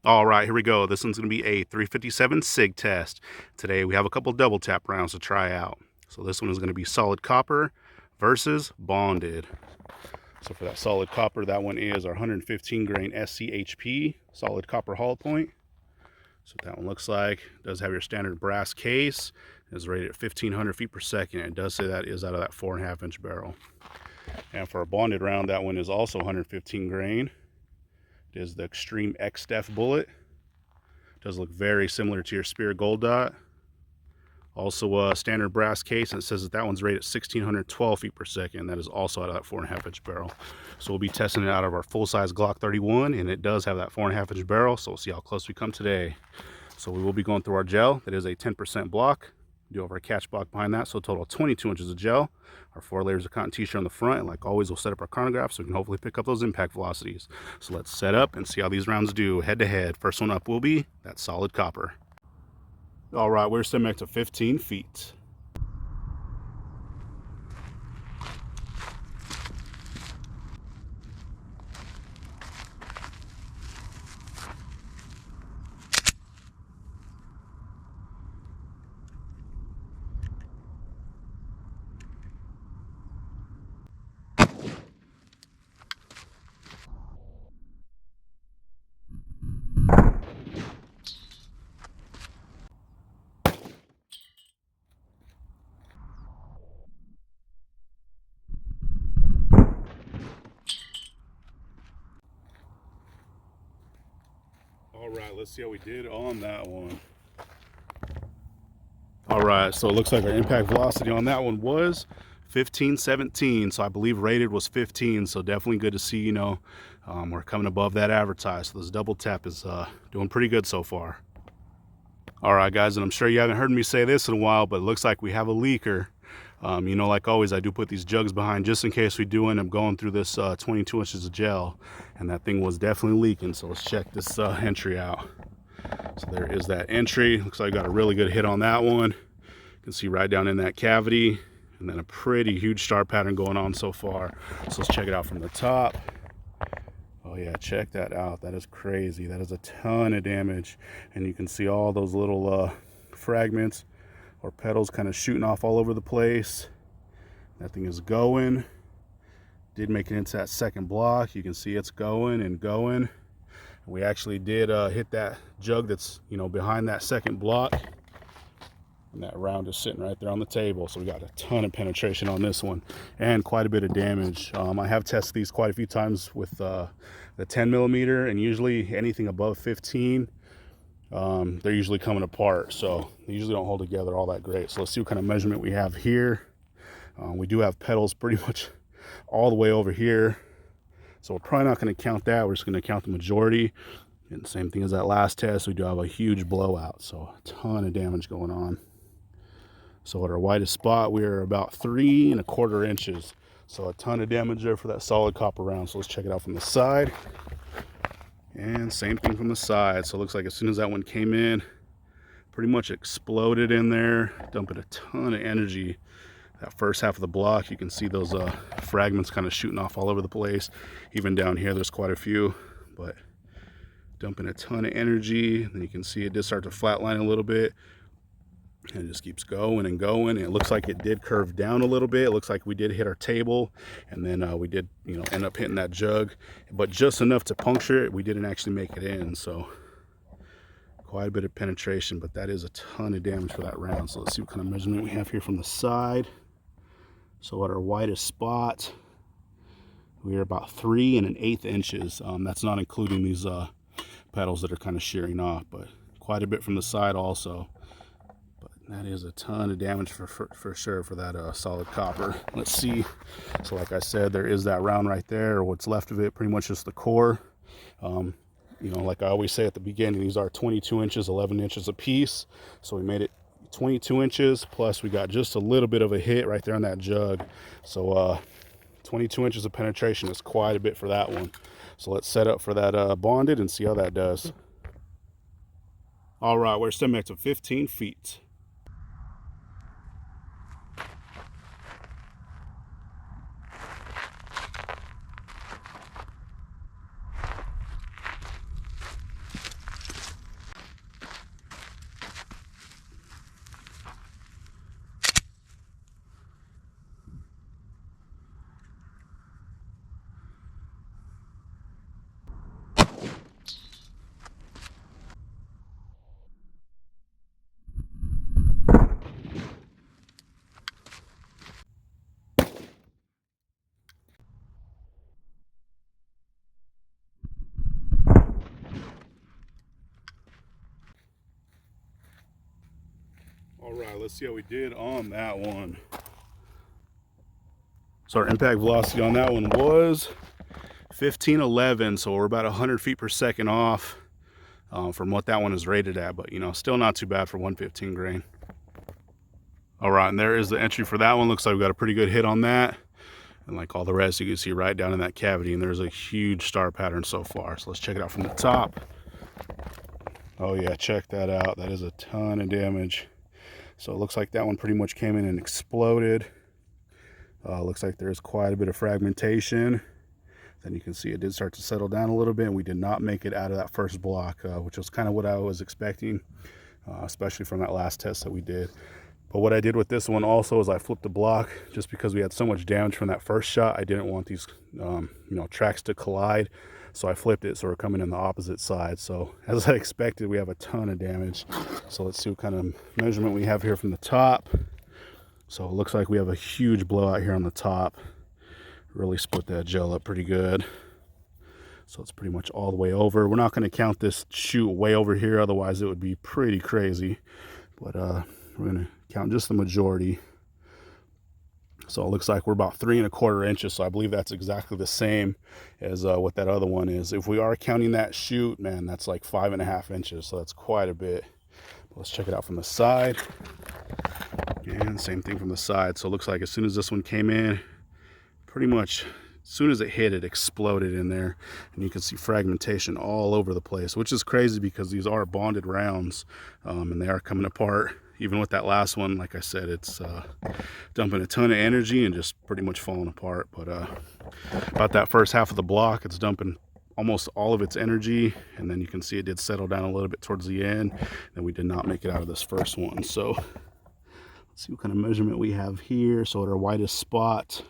All right, here we go. This one's going to be a 357 SIG test. Today we have a couple double tap rounds to try out. So this one is going to be solid copper versus bonded. So for that solid copper, that one is our 115 grain SCHP solid copper hollow point. So what that one looks like. It does have your standard brass case. It is rated at 1500 feet per second. It does say that is out of that 4.5 inch barrel. And for a bonded round, that one is also 115 grain. It is the Extreme X-Def bullet. It does look very similar to your Spear Gold Dot. Also a standard brass case, and it says that one's rated at 1612 feet per second. That is also out of that 4.5 inch barrel. So we'll be testing it out of our full-size Glock 31, and it does have that 4.5 inch barrel, so we'll see how close we come today. So we will be going through our gel. That is a 10% block. We do have our catch block behind that, so a total of 22 inches of gel. Our 4 layers of cotton t-shirt on the front, and like always, we'll set up our chronograph so we can hopefully pick up those impact velocities. So let's set up and see how these rounds do head to head. First one up will be that solid copper. All right, we're stepping back to 15 feet. All right, let's see how we did on that one. All right, so it looks like our impact velocity on that one was 1517. So I believe rated was 15. So definitely good to see, we're coming above that advertised. So this double tap is doing pretty good so far. All right, guys, and I'm sure you haven't heard me say this in a while, but it looks like we have a leaker. Like always, I do put these jugs behind just in case we do end up going through this 22 inches of gel, and that thing was definitely leaking. So let's check this entry out. So there is that entry. Looks like I got a really good hit on that one. You can see right down in that cavity, and then a pretty huge star pattern going on so far. So let's check it out from the top. Oh yeah, check that out. That is crazy. That is a ton of damage, and you can see all those little fragments or petals kind of shooting off all over the place. That thing is going. Did make it into that second block. You can see it's going and going. We actually did hit that jug that's behind that second block, and that round is sitting right there on the table. So we got a ton of penetration on this one and quite a bit of damage. I have tested these quite a few times with the 10 millimeter, and usually anything above 15, they're usually coming apart, so they usually don't hold together all that great. So let's see what kind of measurement we have here. We do have petals pretty much all the way over here, so we're probably not going to count that. We're just going to count the majority. And same thing as that last test, we do have a huge blowout, so a ton of damage going on. So at our widest spot, we are about 3 1/4 inches, so a ton of damage there for that solid copper round. So let's check it out from the side. And same thing from the side. So it looks like as soon as that one came in, pretty much exploded in there, dumping a ton of energy. That first half of the block, you can see those fragments kind of shooting off all over the place. Even down here, there's quite a few, but dumping a ton of energy. Then you can see it did start to flatline a little bit, and it just keeps going and going. And it looks like it did curve down a little bit. It looks like we did hit our table, and then we did end up hitting that jug, but just enough to puncture it. We didn't actually make it in, so quite a bit of penetration, but that is a ton of damage for that round. So let's see what kind of measurement we have here from the side. So at our widest spot, we are about 3 1/8 inches. That's not including these petals that are kind of shearing off, but quite a bit from the side also. But that is a ton of damage for sure for that solid copper. Let's see. So like I said, there is that round right there, or what's left of it, pretty much just the core. Like I always say at the beginning, these are 22 inches, 11 inches a piece. So we made it 22 inches, plus we got just a little bit of a hit right there on that jug. So 22 inches of penetration is quite a bit for that one. So let's set up for that bonded and see how that does. All right, we're stepping back to 15 feet. All right, let's see how we did on that one. So our impact velocity on that one was 1511, so we're about 100 feet per second off from what that one is rated at, but you know, still not too bad for 115 grain. All right, and there is the entry for that one. Looks like we got a pretty good hit on that, and like all the rest, you can see right down in that cavity, and there's a huge star pattern so far. So let's check it out from the top. Oh yeah, check that out. That is a ton of damage. So it looks like that one pretty much came in and exploded. Looks like there's quite a bit of fragmentation. Then you can see it did start to settle down a little bit, and we did not make it out of that first block, which was kind of what I was expecting, especially from that last test that we did. But what I did with this one also is I flipped the block, just because we had so much damage from that first shot. I didn't want these you know, tracks to collide, so I flipped it so we're coming in the opposite side. So as I expected, we have a ton of damage. So let's see what kind of measurement we have here from the top. So it looks like we have a huge blowout here on the top. Really split that gel up pretty good. So it's pretty much all the way over. We're not going to count this chute way over here, otherwise it would be pretty crazy. But we're going to count just the majority. So it looks like we're about 3 1/4 inches. So I believe that's exactly the same as what that other one is. If we are counting that chute, man, that's like 5 1/2 inches. So that's quite a bit. Let's check it out from the side. And same thing from the side. So it looks like as soon as this one came in, pretty much as soon as it hit, it exploded in there, and you can see fragmentation all over the place, which is crazy because these are bonded rounds, and they are coming apart. Even with that last one, like I said, it's dumping a ton of energy and just pretty much falling apart. But about that first half of the block, it's dumping almost all of its energy, and then you can see it did settle down a little bit towards the end, and we did not make it out of this first one. So let's see what kind of measurement we have here. So at our widest spot,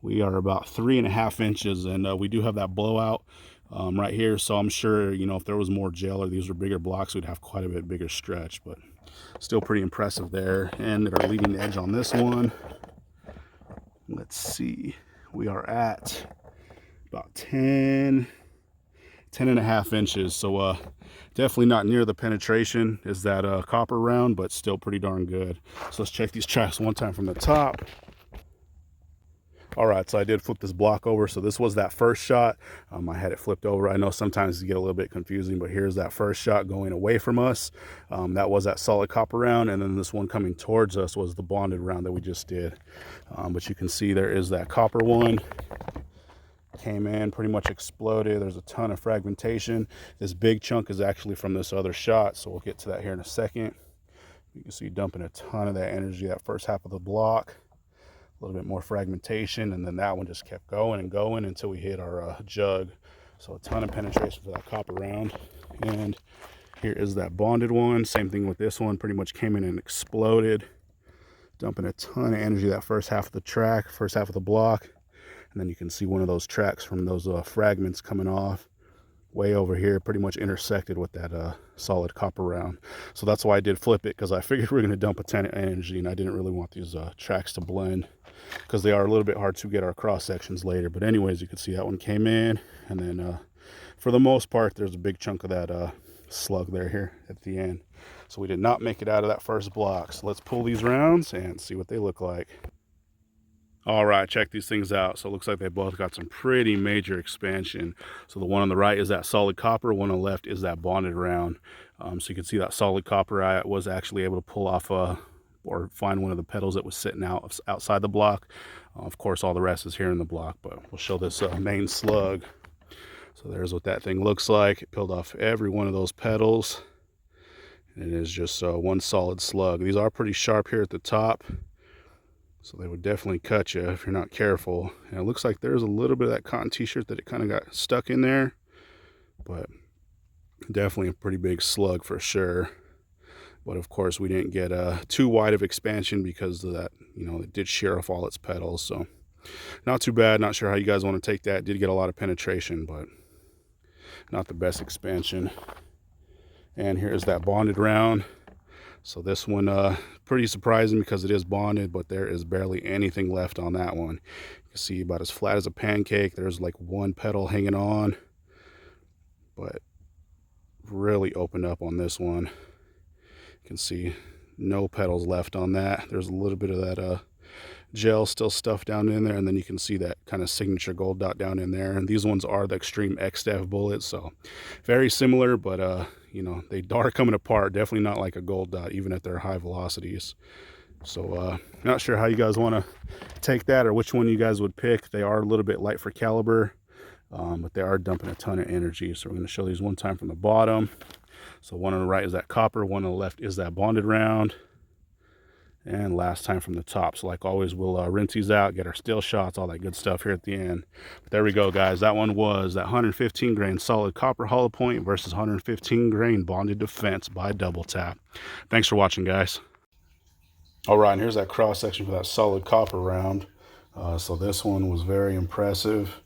we are about 3 1/2 inches, and we do have that blowout right here. So I'm sure, you know, if there was more gel or these were bigger blocks, we'd have quite a bit bigger stretch, but still pretty impressive there. And at our leading edge on this one, let's see, we are at about 10 1/2 inches. So definitely not near the penetration as that copper round, but still pretty darn good. So let's check these tracks one time from the top. All right, so I did flip this block over. So this was that first shot. I had it flipped over. I know sometimes you get a little bit confusing, but here's that first shot going away from us. That was that solid copper round, and then this one coming towards us was the bonded round that we just did. But you can see there is that copper one. Came in, pretty much exploded. There's a ton of fragmentation. This big chunk is actually from this other shot, so we'll get to that here in a second. You can see dumping a ton of that energy that first half of the block. A little bit more fragmentation, and then that one just kept going and going until we hit our jug. So a ton of penetration for that copper round. And here is that bonded one. Same thing with this one. Pretty much came in and exploded, dumping a ton of energy that first half of the track, first half of the block. And then you can see one of those tracks from those fragments coming off way over here, pretty much intersected with that solid copper round. So that's why I did flip it, because I figured we were going to dump a ton of energy, and I didn't really want these tracks to blend, because they are a little bit hard to get our cross sections later. But anyways, you can see that one came in, and then for the most part, there's a big chunk of that slug there here at the end. So we did not make it out of that first block. So let's pull these rounds and see what they look like. All right, check these things out. So it looks like they both got some pretty major expansion. So the one on the right is that solid copper, one on the left is that bonded round. So you can see that solid copper, I was actually able to pull off or find one of the petals that was sitting outside the block. Of course, all the rest is here in the block, but we'll show this main slug. So there's what that thing looks like. It peeled off every one of those petals, and it is just one solid slug. These are pretty sharp here at the top, so they would definitely cut you if you're not careful. And it looks like there's a little bit of that cotton t-shirt that it kind of got stuck in there, but definitely a pretty big slug for sure. But of course, we didn't get too wide of expansion because of that, you know, it did shear off all its petals. So not too bad. Not sure how you guys want to take that. It did get a lot of penetration, but not the best expansion. And here's that bonded round. So this one, pretty surprising because it is bonded, but there is barely anything left on that one. You can see about as flat as a pancake. There's like one petal hanging on, but really opened up on this one. You can see no petals left on that. There's a little bit of that gel still stuffed down in there, and then you can see that kind of signature gold dot down in there. And these ones are the Extreme X-Staff bullets, so very similar, but you know, they are coming apart. Definitely not like a gold dot, even at their high velocities. So not sure how you guys want to take that, or which one you guys would pick. They are a little bit light for caliber, but they are dumping a ton of energy. So we're going to show these one time from the bottom. So one on the right is that copper, one on the left is that bonded round, and last time from the top. So like always, we'll rinse these out, get our still shots, all that good stuff here at the end. But there we go, guys. That one was that 115 grain solid copper hollow point versus 115 grain bonded defense by Double Tap. Thanks for watching, guys. All right, and here's that cross section for that solid copper round. So this one was very impressive.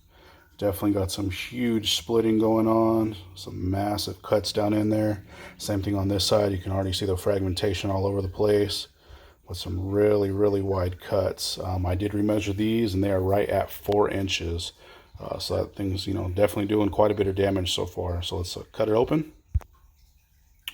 Definitely got some huge splitting going on, some massive cuts down in there. Same thing on this side. You can already see the fragmentation all over the place with some really, really wide cuts. I did remeasure these, and they are right at 4 inches. So that thing's, you know, definitely doing quite a bit of damage so far. So let's cut it open.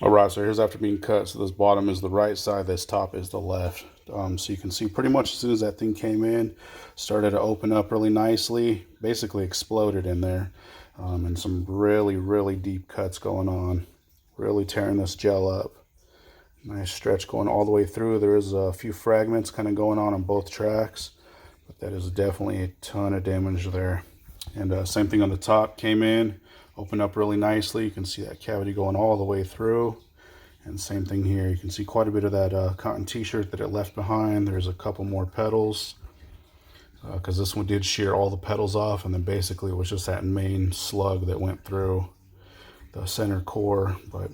All right, so here's after being cut. So this bottom is the right side, this top is the left. So you can see pretty much as soon as that thing came in, started to open up really nicely, basically exploded in there, and some really, really deep cuts going on, really tearing this gel up. Nice stretch going all the way through. There is a few fragments kind of going on both tracks, but that is definitely a ton of damage there. And same thing on the top, came in, opened up really nicely. You can see that cavity going all the way through. And same thing here. You can see quite a bit of that cotton t-shirt that it left behind. There's a couple more petals because this one did shear all the petals off, and then basically it was just that main slug that went through the center core, but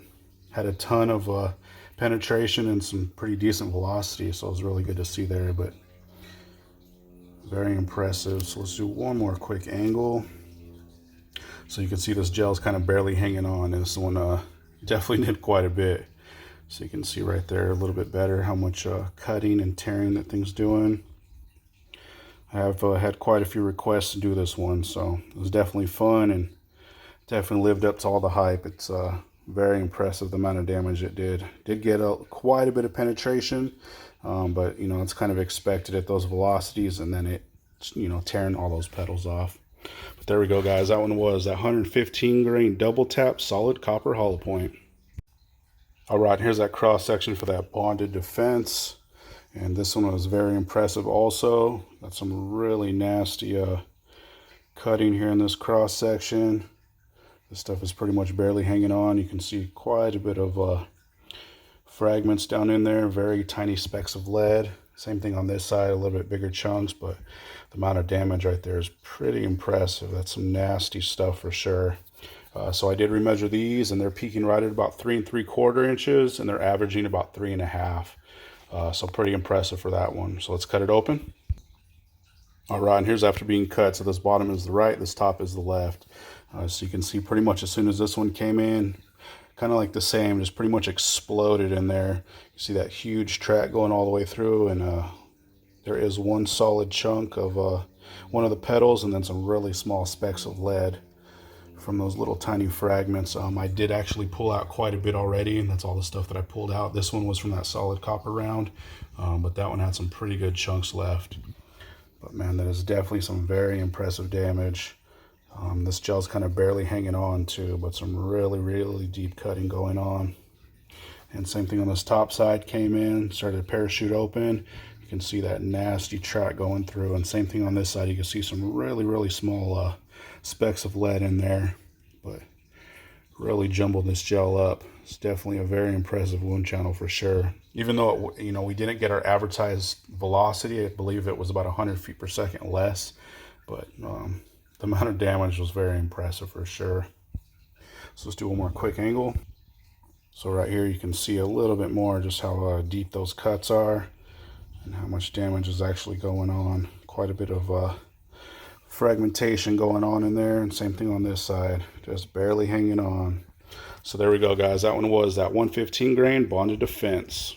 had a ton of penetration and some pretty decent velocity, so it was really good to see there, but very impressive. So let's do one more quick angle. So you can see this gel's kind of barely hanging on, and this one definitely did quite a bit. So you can see right there a little bit better how much cutting and tearing that thing's doing. I have had quite a few requests to do this one, so it was definitely fun and definitely lived up to all the hype. It's very impressive the amount of damage it did. Did get quite a bit of penetration, but you know, it's kind of expected at those velocities, and then it, you know, tearing all those petals off. But there we go, guys. That one was that 115 grain double tap solid copper hollow point. All right, here's that cross section for that bonded defense, and this one was very impressive also. Got some really nasty cutting here in this cross section. This stuff is pretty much barely hanging on. You can see quite a bit of fragments down in there, very tiny specks of lead. Same thing on this side, a little bit bigger chunks, but the amount of damage right there is pretty impressive. That's some nasty stuff for sure. So I did remeasure these, and they're peaking right at about 3 3/4 inches, and they're averaging about 3.5. So pretty impressive for that one. So let's cut it open. All right, and here's after being cut. So this bottom is the right, this top is the left. So you can see pretty much as soon as this one came in, kind of like the same, just pretty much exploded in there. You see that huge track going all the way through, and there is one solid chunk of one of the petals, and then some really small specks of lead from those little tiny fragments. I did actually pull out quite a bit already, and that's all the stuff that I pulled out. This one was from that solid copper round, but that one had some pretty good chunks left. But man, that is definitely some very impressive damage. This gel's kind of barely hanging on too, but some really, really deep cutting going on. And same thing on this top side, came in, started to parachute open. You can see that nasty track going through, and same thing on this side. You can see some really, really small specks of lead in there, but really jumbled this gel up. It's definitely a very impressive wound channel for sure. Even though you know, we didn't get our advertised velocity, I believe it was about 100 feet per second less, but the amount of damage was very impressive for sure. So let's do one more quick angle. So right here you can see a little bit more just how deep those cuts are and how much damage is actually going on. Quite a bit of fragmentation going on in there, and same thing on this side, just barely hanging on. So there we go, guys. That one was that 115 grain bonded defense.